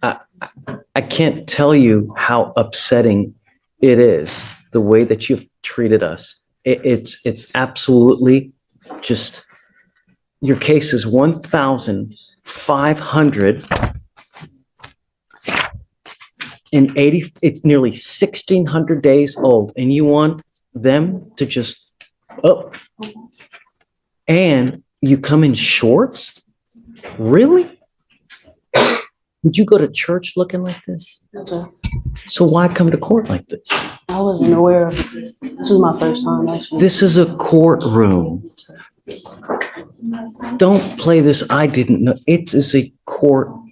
I can't tell you how upsetting it is, the way that you've treated us. It's absolutely just, your case is 1,580, it's nearly 1,600 days old, and you want them to just, oh, and you come in shorts? Really? Would you go to church looking like this? Okay. So why come to court like this? I wasn't aware of it. This was my first time, actually. This is a courtroom. Don't play this, I didn't know. It is a courtroom.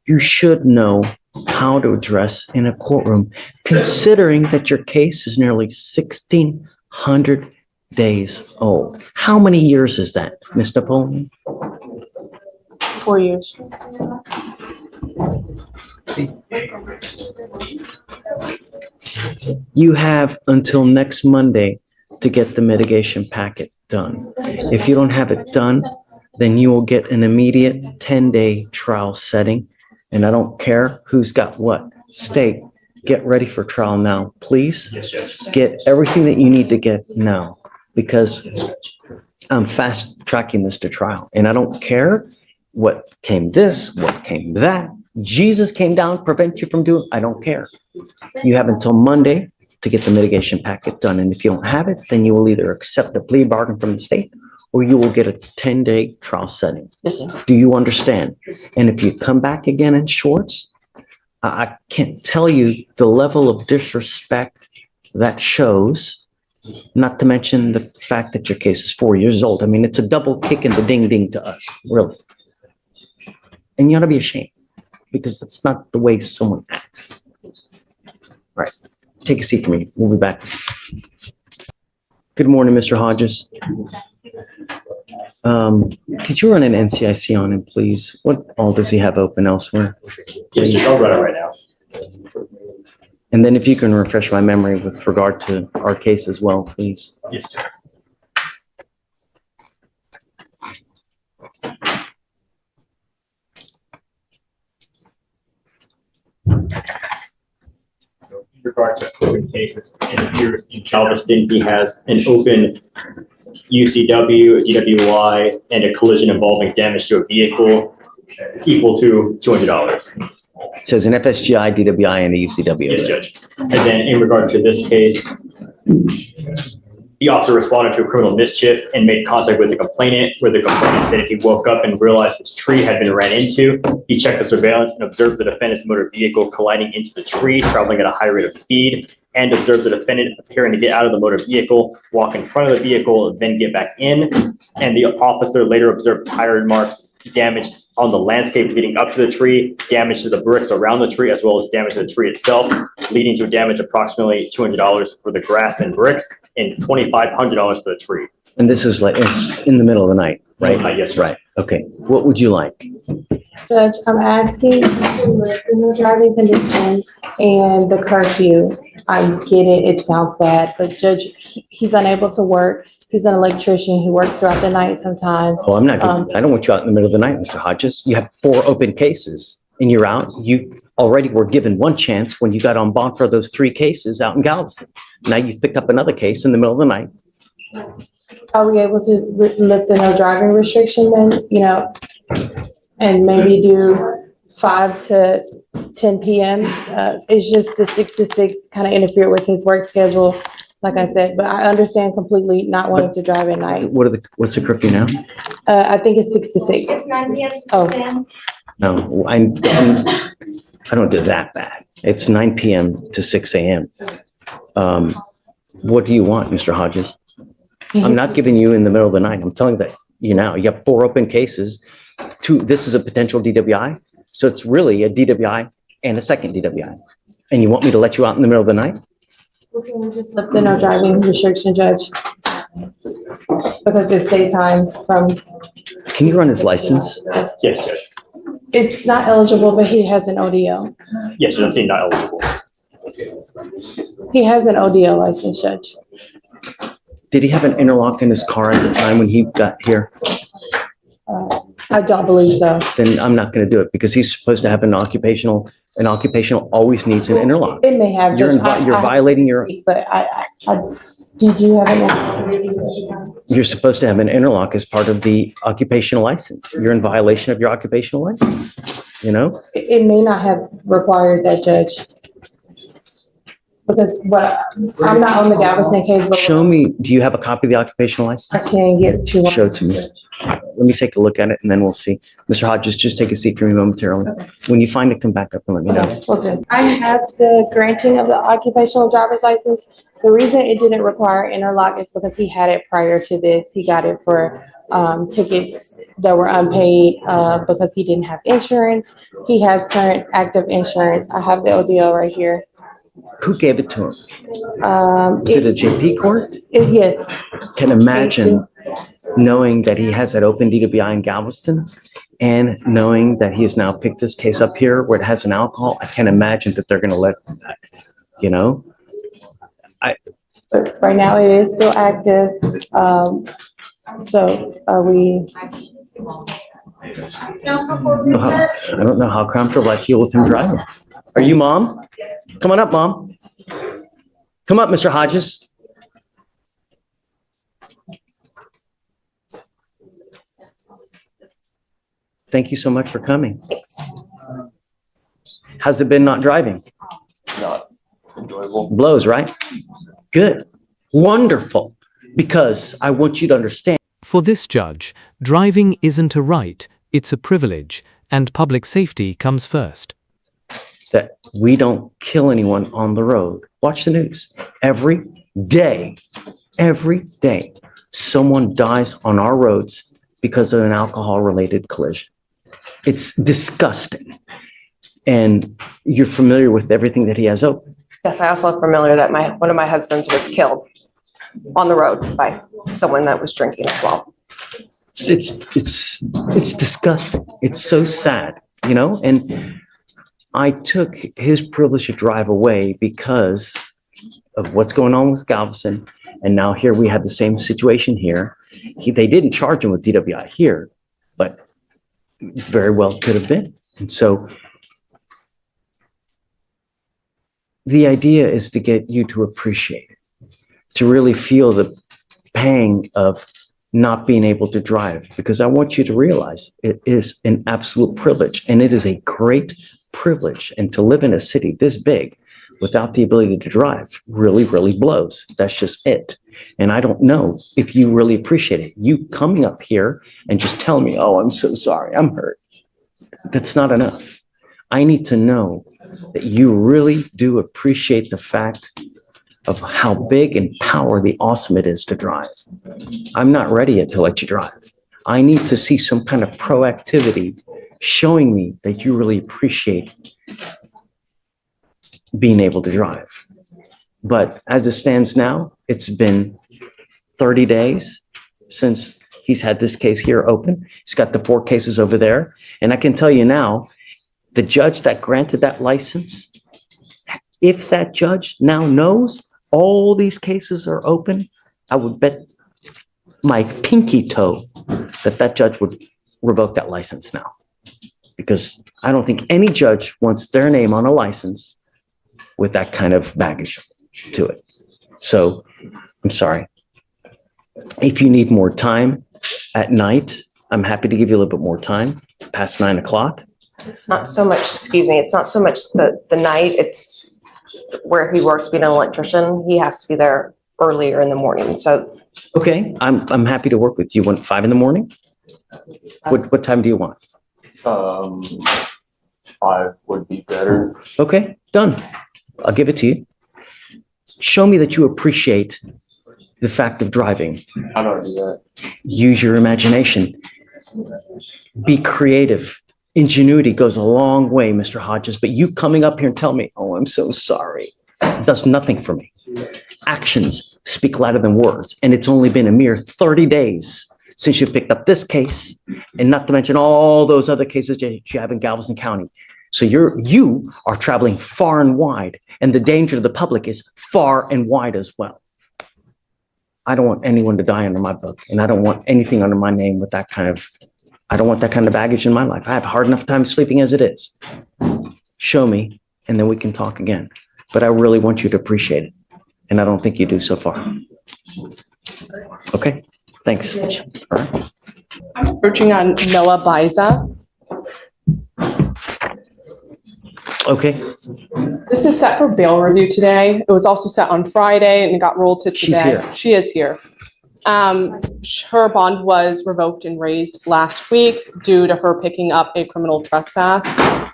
You should know how to address in a courtroom, considering that your case is nearly 1,600 days old. How many years is that, Ms. Napoleon? 4 years. You have until next Monday to get the mitigation packet done. If you don't have it done, then you will get an immediate 10-day trial setting. And I don't care who's got what. State, get ready for trial now, please. Get everything that you need to get now, because I'm fast tracking this to trial. And I don't care what came this, what came that. Jesus came down to prevent you from doing, I don't care. You have until Monday to get the mitigation packet done. And if you don't have it, then you will either accept the plea bargain from the state, or you will get a 10-day trial setting. Yes, sir. Do you understand? And if you come back again in shorts, I can't tell you the level of disrespect that shows, not to mention the fact that your case is 4 years old. I mean, it's a double kick in the ding-ding to us, really. And you ought to be ashamed, because that's not the way someone acts. All right, take a seat for me. We'll be back. Good morning, Mr. Hodges. Did you run an NCIC on him, please? What all does he have open elsewhere? Yes, I'll run it right now. And then if you can refresh my memory with regard to our case as well, please. Yes, sir. In regard to open cases, it appears in Galveston, he has an open UCW, a DWI, and a collision involving damage to a vehicle equal to $200. It says an FSGI, DWI, and a UCW. Yes, Judge. And then in regard to this case, the officer responded to a criminal mischief and made contact with the complainant, where the complainant stated he woke up and realized his tree had been ran into. He checked the surveillance and observed the defendant's motor vehicle colliding into the tree, traveling at a high rate of speed, and observed the defendant appearing to get out of the motor vehicle, walk in front of the vehicle, then get back in. And the officer later observed tire marks damaged on the landscape leading up to the tree, damage to the bricks around the tree, as well as damage to the tree itself, leading to damage approximately $200 for the grass and bricks and $2,500 for the tree. And this is like, it's in the middle of the night, right? Yes, sir. Right. Okay. What would you like? Judge, I'm asking for the driving condition and the curfew. I get it, it sounds bad, but Judge, he's unable to work. He's an electrician. He works throughout the night sometimes. Oh, I'm not, I don't want you out in the middle of the night, Mr. Hodges. You have 4 open cases and you're out. You already were given one chance when you got on bond for those 3 cases out in Galveston. Now you've picked up another case in the middle of the night. Are we able to lift the no driving restriction then, and maybe do 5 to 10 p.m.? It's just the 6 to 6 kind of interfere with his work schedule, like I said, but I understand completely not wanting to drive at night. What's the curfew now? I think it's 6 to 6. It's 9 p.m. Oh. No, I don't do that bad. It's 9 p.m. to 6 a.m. What do you want, Mr. Hodges? I'm not giving you in the middle of the night. I'm telling you now, you have 4 open cases. 2, this is a potential DWI. So it's really a DWI and a second DWI. And you want me to let you out in the middle of the night? Can we just lift the no driving restriction, Judge? Because it's daytime from. Can you run his license? Yes, Judge. It's not eligible, but he has an ODO. Yes, Judge, I'm saying not eligible. He has an ODO license, Judge. Did he have an interlock in his car at the time when he got here? I don't believe so. Then I'm not going to do it because he's supposed to have an occupational always needs an interlock. It may have. You're Judge. you're violating your, But did you have an? you're supposed to have an interlock as part of the occupational license. You're in violation of your occupational license, you know? It may not have required that, Judge. Because I'm not on the Galveston case, but. Show me, do you have a copy of the occupational I license? can't get you. Show it to me. Let me take a look at it and then we'll see. Mr. Hodges, just take a seat for me momentarily. When you find it, come back up and let me know. Okay, will do. I have the granting of the occupational driver's license. The reason it didn't require interlock is because he had it prior to this. He got it for tickets that were unpaid because he didn't have insurance. He has current active insurance. I have the ODL right here. Who gave it to him? Is it a JP court? Yes, Can imagine knowing that he has that open DWI in Galveston and knowing that he has now picked this case up here where it has an alcohol. I can't imagine that they're going to let, you know? but right now it is still active. So are we? I don't know how comfortable I feel with him driving. Are you mom? Come on up, mom. Come up, Mr. Hodges. Thank you so much for coming. Thanks. How's it been not driving? Not enjoyable. Blows, right? Good. Wonderful. Because I want you to understand. For this judge, driving isn't a right, it's a privilege, and public safety comes first. That we don't kill anyone on the road. Watch the news. Every day, someone dies on our roads because of an alcohol-related collision. It's disgusting. And you're familiar with everything that he has open. Yes, I also am familiar that one of my husbands was killed on the road by someone that was drinking as well. It's disgusting. It's so sad, you know? And I took his privilege to drive away because of what's going on with Galveston. And now here we have the same situation here. They didn't charge him with DWI here, but very well could have been. And so the idea is to get you to appreciate it, to really feel the pang of not being able to drive, because I want you to realize it is an absolute privilege and it is a great privilege. And to live in a city this big without the ability to drive really, really blows. That's just it. And I don't know if you really appreciate it. You coming up here and just telling me, oh, I'm so sorry, I'm hurt. That's not enough. I need to know that you really do appreciate the fact of how big and powerfully awesome it is to drive. I'm not ready yet to let you drive. I need to see some kind of proactivity showing me that you really appreciate being able to drive. But as it stands now, it's been 30 days since he's had this case here open. He's got the 4 cases over there. And I can tell you now, the judge that granted that license, if that judge now knows all these cases are open, I would bet my pinky toe that that judge would revoke that license now. Because I don't think any judge wants their name on a license with that kind of baggage to it. So I'm sorry. If you need more time at night, I'm happy to give you a little bit more time past 9 o'clock. It's not so much, excuse me, it's not so much the night, it's where he works being an electrician. He has to be there earlier in the morning. So Okay, I'm happy to work with you. You want 5 in the morning? What time do you want? 5 would be better. Okay, done. I'll give it to you. Show me that you appreciate the fact of driving. How do I do that? Use your imagination. Be creative. Ingenuity goes a long way, Mr. Hodges, but you coming up here and tell me, oh, I'm so sorry, does nothing for me. Actions speak louder than words, and it's only been a mere 30 days since you picked up this case, and not to mention all those other cases that you have in Galveston County. So you are traveling far and wide, and the danger to the public is far and wide as well. I don't want anyone to die under my book, and I don't want anything under my name with that kind of I don't want that kind of baggage in my life. I have a hard enough time sleeping as it is. Show me, and then we can talk again. But I really want you to appreciate it. And I don't think you do so far. Okay, thanks. All right. I'm approaching on Noah Biza. Okay, This is set for bail review today. It was also set on Friday and it got rolled to today. She's here. She is here. Her bond was revoked and raised last week due to her picking up a criminal trespass.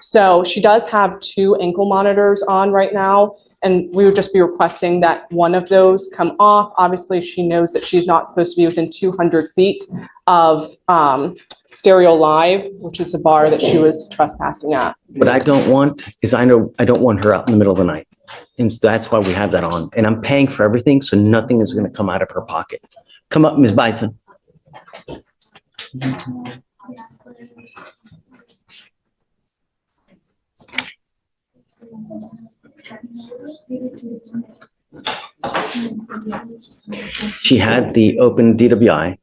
So she does have 2 ankle monitors on right now, and we would just be requesting that one of those come off. Obviously, she knows that she's not supposed to be within 200 feet of Stereo Live, which is the bar that she was trespassing at. what I don't want is I don't want her out in the middle of the night. And that's why we have that on. And I'm paying for everything, so nothing is going to come out of her pocket. Come up, Ms. Bison. She had the open DWI,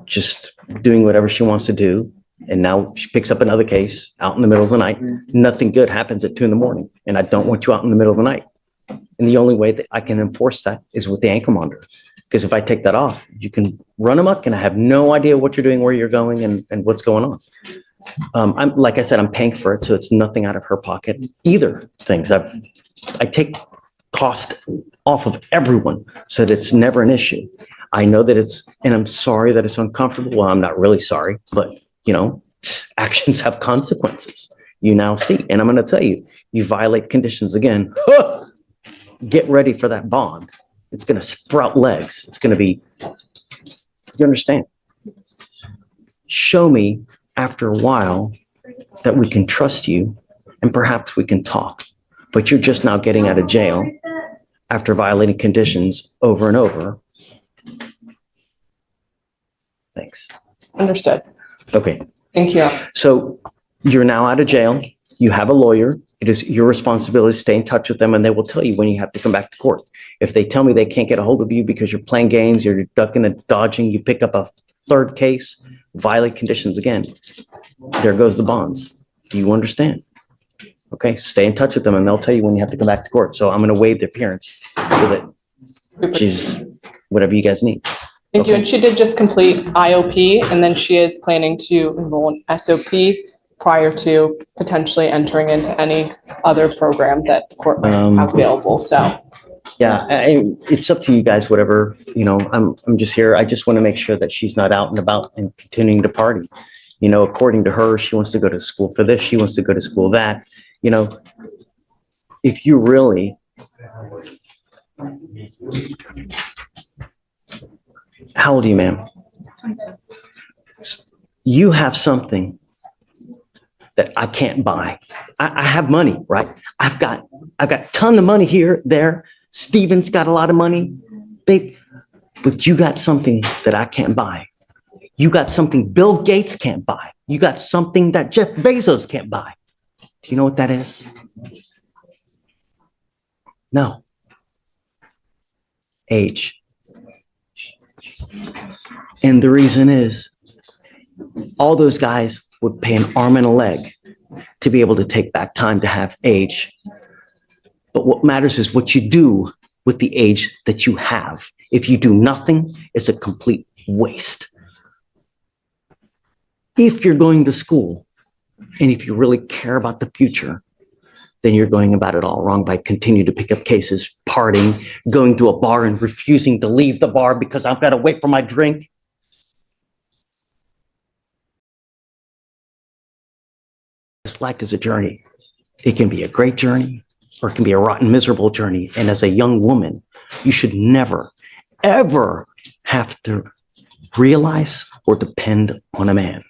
just doing whatever she wants to do. And now she picks up another case out in the middle of the night. Nothing good happens at 2 a.m. And I don't want you out in the middle of the night. And the only way that I can enforce that is with the ankle monitor. Because if I take that off, you can run amok and I have no idea what you're doing, where you're going, and what's going on. I'm, like I said, I'm paying for it, so it's nothing out of her pocket. Either things. I take cost off of everyone so that it's never an issue. I know that and I'm sorry that it's uncomfortable. Well, I'm not really sorry, but you know, actions have consequences. You now see, and I'm going to tell you, you violate conditions again. Get ready for that bond. It's going to sprout legs. It's going to be, you understand? Show me after a while that we can trust you and perhaps we can talk. But you're just now getting out of jail after violating conditions over and over. Thanks. Understood. Okay. Thank you. So you're now out of jail. You have a lawyer. It is your responsibility to stay in touch with them, and they will tell you when you have to come back to court. If they tell me they can't get a hold of you because you're playing games, you're ducking and dodging, you pick up a 3rd case, violate conditions again, there goes the bonds. Do you understand? Okay, stay in touch with them and they'll tell you when you have to come back to court. So I'm going to waive the appearance so that she's whatever you guys need. Thank you. Okay. And she did just complete IOP, and then she is planning to enroll in SOP prior to potentially entering into any other program that the court might have available. So Yeah, it's up to you guys, whatever, you know, I'm just here. I just want to make sure that she's not out and about and continuing to party. You know, according to her, she wants to go to school for this. She wants to go to school that, you know, if you really, how old are you, ma'am? You have something that I can't buy. I have money, right? I've got a ton of money here, there. Steven's got a lot of money, but you got something that I can't buy. You got something Bill Gates can't buy. You got something that Jeff Bezos can't buy. Do you know what that is? No. Age. And the reason is all those guys would pay an arm and a leg to be able to take back time to have age. But what matters is what you do with the age that you have. If you do nothing, it's a complete waste. If you're going to school and if you really care about the future, then you're going about it all wrong by continuing to pick up cases, partying, going to a bar and refusing to leave the bar because I've got to wait for my drink. This life is a journey. It can be a great journey or it can be a rotten, miserable journey. And as a young woman, you should never, ever have to realize or depend on a man.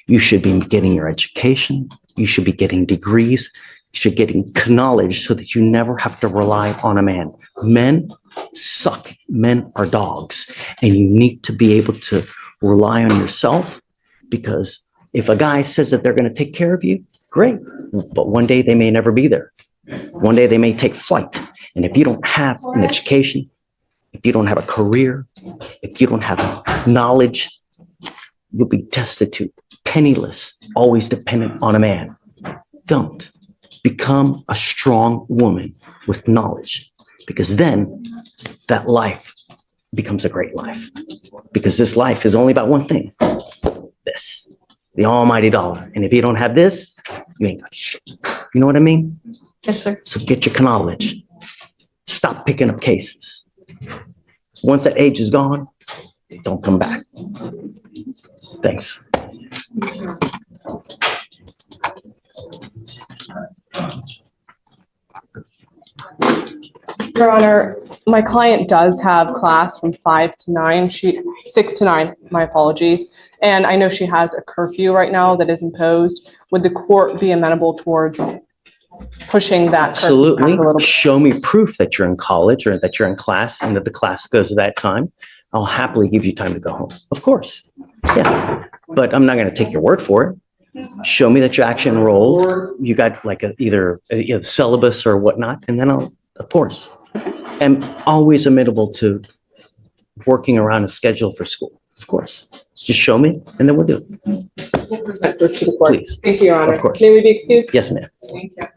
You should be getting your education. You should be getting degrees. You should be getting knowledge so that you never have to rely on a man. Men suck. Men are dogs. And you need to be able to rely on yourself, because if a guy says that they're going to take care of you, great. But one day they may never be there. One day they may take flight. And if you don't have an education, if you don't have a career, if you don't have knowledge, you'll be destitute, penniless, always dependent on a man. Don't. Become a strong woman with knowledge, because then that life becomes a great life. Because this life is only about one thing. This, the almighty dollar. And if you don't have this, you ain't got shit. You know what I mean? Yes, sir. So get your knowledge. Stop picking up cases. Once that age is gone, don't come back. Thanks. Your Honor, my client does have class from 5 to 9, 6 to 9, my apologies. And I know she has a curfew right now that is imposed. Would the court be amenable towards pushing that curfew back Absolutely. a little bit? Show me proof that you're in college or that you're in class and that the class goes at that time. I'll happily give you time to go home. Of course. Yeah. But I'm not going to take your word for it. Show me that you're actually enrolled. You got like either a syllabus or whatnot, and then I'll, of course. I'm always amenable to working around a schedule for school. Of course. Just show me and then we'll do it. We'll present her to the court. Please. Thank you, Your Honor. Of course. May we be excused? Yes, ma'am. Thank you.